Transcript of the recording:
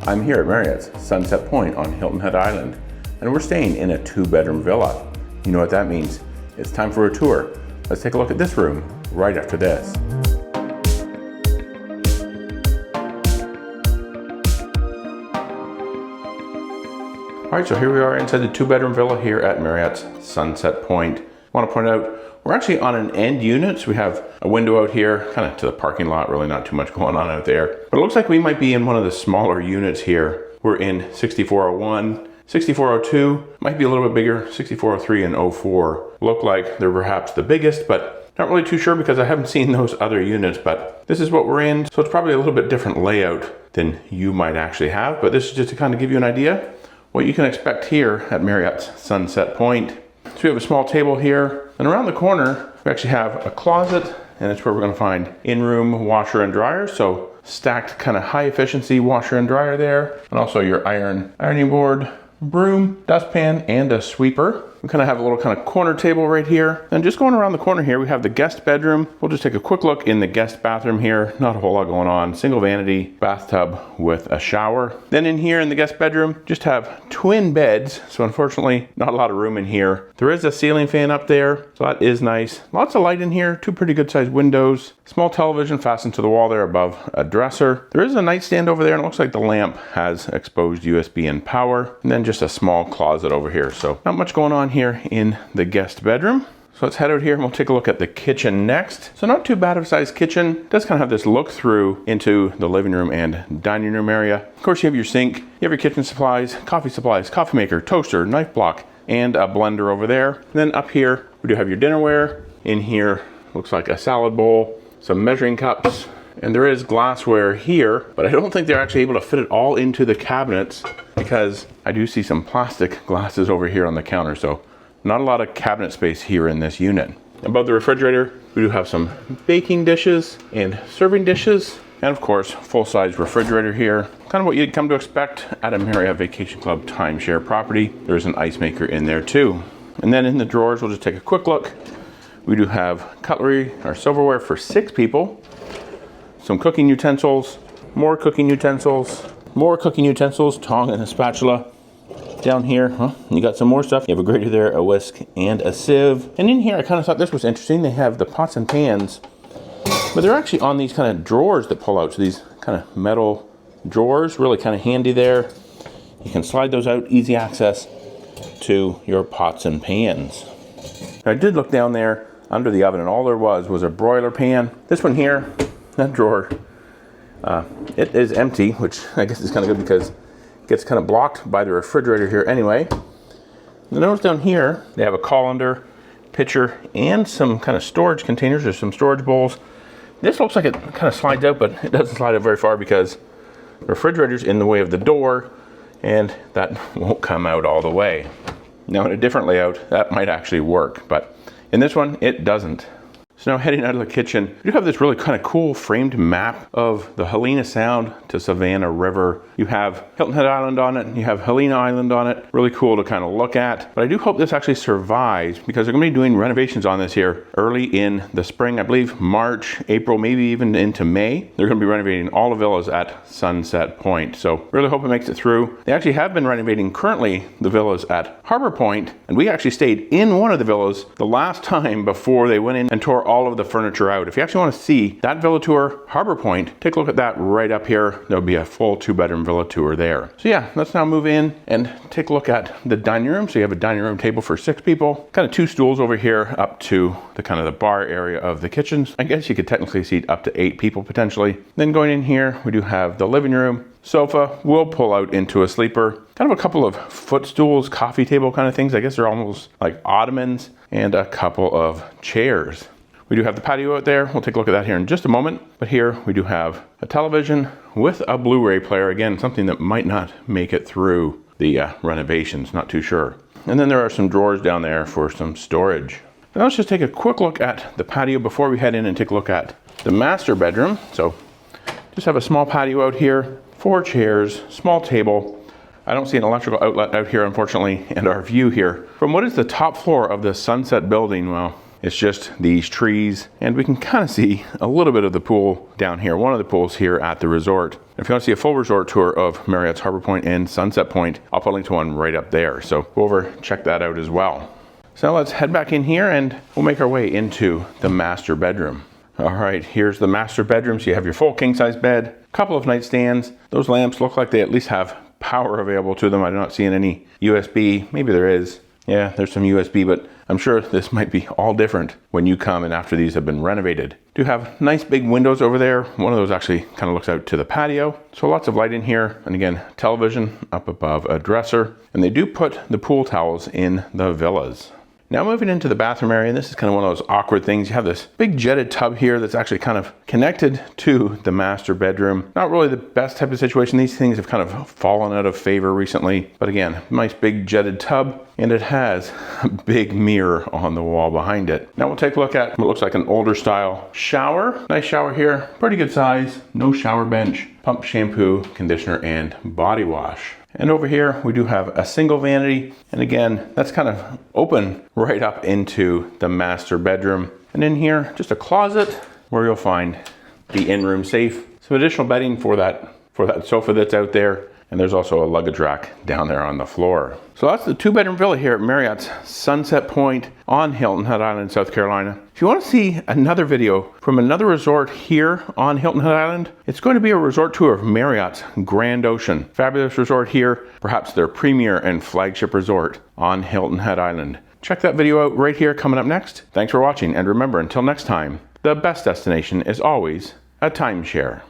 I'm here at Marriott's Sunset Pointe on Hilton Head Island, and we're staying in a 2-bedroom villa. You know what that means. It's time for a tour. Let's take a look at this room right after this. All right, so here we are inside the 2-bedroom villa here at Marriott's Sunset Pointe. I want to point out, we're actually on an end unit, so we have a window out here, kind of to the parking lot, really not too much going on out there. But it looks like we might be in one of the smaller units here. We're in 6401, 6402, might be a little bit bigger, 6403 and 04. Look like they're perhaps the biggest, but not really too sure because I haven't seen those other units, but this is what we're in. So it's probably a little bit different layout than you might actually have, but this is just to kind of give you an idea what you can expect here at Marriott's Sunset Pointe. So we have a small table here, and around the corner, we actually have a closet, and it's where we're gonna find in-room washer and dryer. So stacked kind of high efficiency washer and dryer there, and also your ironing board, broom, dustpan, and a sweeper. We kind of have a little kind of corner table right here. And just going around the corner here, we have the guest bedroom. We'll just take a quick look in the guest bathroom here. Not a whole lot going on. Single vanity bathtub with a shower. Then in here in the guest bedroom, just have twin beds. So unfortunately, not a lot of room in here. There is a ceiling fan up there, so that is nice. Lots of light in here, 2 pretty good sized windows. Small television fastened to the wall there above a dresser. There is a nightstand over there, and it looks like the lamp has exposed USB and power. And then just a small closet over here. So not much going on here in the guest bedroom. So let's head out here and we'll take a look at the kitchen next. So not too bad of a sized kitchen. It does kind of have this look through into the living room and dining room area. Of course, you have your sink, you have your kitchen supplies, coffee maker, toaster, knife block, and a blender over there. And then up here, we do have your dinnerware. In here, looks like a salad bowl, some measuring cups, and there is glassware here, but I don't think they're actually able to fit it all into the cabinets because I do see some plastic glasses over here on the counter. So not a lot of cabinet space here in this unit. Above the refrigerator, we do have some baking dishes and serving dishes. And of course, full-size refrigerator here. Kind of what you'd come to expect at a Marriott Vacation Club timeshare property. There's an ice maker in there too. And then in the drawers, we'll just take a quick look. We do have cutlery or silverware for 6 people. Some cooking utensils, more cooking utensils, tongs and a spatula. Down here, you got some more stuff. You have a grater there, a whisk, and a sieve. And in here, I kind of thought this was interesting. They have the pots and pans, but they're actually on these kind of drawers that pull out. So these kind of metal drawers, really kind of handy there. You can slide those out, easy access to your pots and pans. I did look down there under the oven, and all there was a broiler pan. This one here, that drawer, it is empty, which I guess is kind of good because it gets kind of blocked by the refrigerator here anyway. Notice down here, they have a colander, pitcher, and some kind of storage containers or some storage bowls. This looks like it kind of slides out, but it doesn't slide out very far because the refrigerator's in the way of the door, and that won't come out all the way. Now in a different layout, that might actually work, but in this one, it doesn't. So now heading out of the kitchen, you have this really kind of cool framed map of the Helena Sound to Savannah River. You have Hilton Head Island on it, and you have Helena Island on it. Really cool to kind of look at. But I do hope this actually survives because they're going to be doing renovations on this here early in the spring. I believe March, April, maybe even into May. They're going to be renovating all the villas at Sunset Pointe. So really hope it makes it through. They actually have been renovating currently the villas at Harbor Point, and we actually stayed in one of the villas the last time before they went in and tore all of the furniture out. If you actually want to see that villa tour, Harbor Point, take a look at that right up here. There'll be a full 2-bedroom villa tour there. So yeah, let's now move in and take a look at the dining room. So you have a dining room table for 6 people, kind of 2 stools over here up to the kind of the bar area of the kitchens. I guess you could technically seat up to 8 people potentially. Then going in here, we do have the living room. Sofa will pull out into a sleeper. Kind of a couple of footstools, coffee table kind of things. I guess they're almost like ottomans, and a couple of chairs. We do have the patio out there. We'll take a look at that here in just a moment. But here we do have a television with a Blu-ray player. Again, something that might not make it through the renovations, not too sure. And then there are some drawers down there for some storage. Now let's just take a quick look at the patio before we head in and take a look at the master bedroom. So just have a small patio out here, 4 chairs, small table. I don't see an electrical outlet out here, unfortunately, and our view here from what is the top floor of the Sunset building, well, It's just these trees, and we can kind of see a little bit of the pool down here, one of the pools here at the resort. If you want to see a full resort tour of Marriott's Harbor Point and Sunset Point, I'll put a link to one right up there. So go over, check that out as well. So now let's head back in here and we'll make our way into the master bedroom. All right, here's the master bedroom. So you have your full king size bed, a couple of nightstands. Those lamps look like they at least have power available to them. I'm not seeing any USB. Maybe there is. Yeah, there's some USB, but I'm sure this might be all different when you come and after these have been renovated. Do have nice big windows over there. One of those actually kind of looks out to the patio. So lots of light in here. And again, television up above a dresser. And they do put the pool towels in the villas. Now moving into the bathroom area, and this is kind of one of those awkward things. You have this big jetted tub here that's actually kind of connected to the master bedroom. Not really the best type of situation. These things have kind of fallen out of favor recently. But again, nice big jetted tub, and it has a big mirror on the wall behind it. Now we'll take a look at what looks like an older style shower. Nice shower here, pretty good size, no shower bench, pump, shampoo, conditioner, and body wash. And over here, we do have a single vanity. And again, that's kind of open right up into the master bedroom. And in here, just a closet where you'll find the in-room safe. Some additional bedding for that sofa that's out there. And there's also a luggage rack down there on the floor. So that's the 2-bedroom villa here at Marriott's Sunset Pointe on Hilton Head Island, South Carolina. If you want to see another video from another resort here on Hilton Head Island, it's going to be a resort tour of Marriott's Grand Ocean. Fabulous resort here, perhaps their premier and flagship resort on Hilton Head Island. Check that video out right here coming up next. Thanks for watching, and remember, until next time, the best destination is always a timeshare.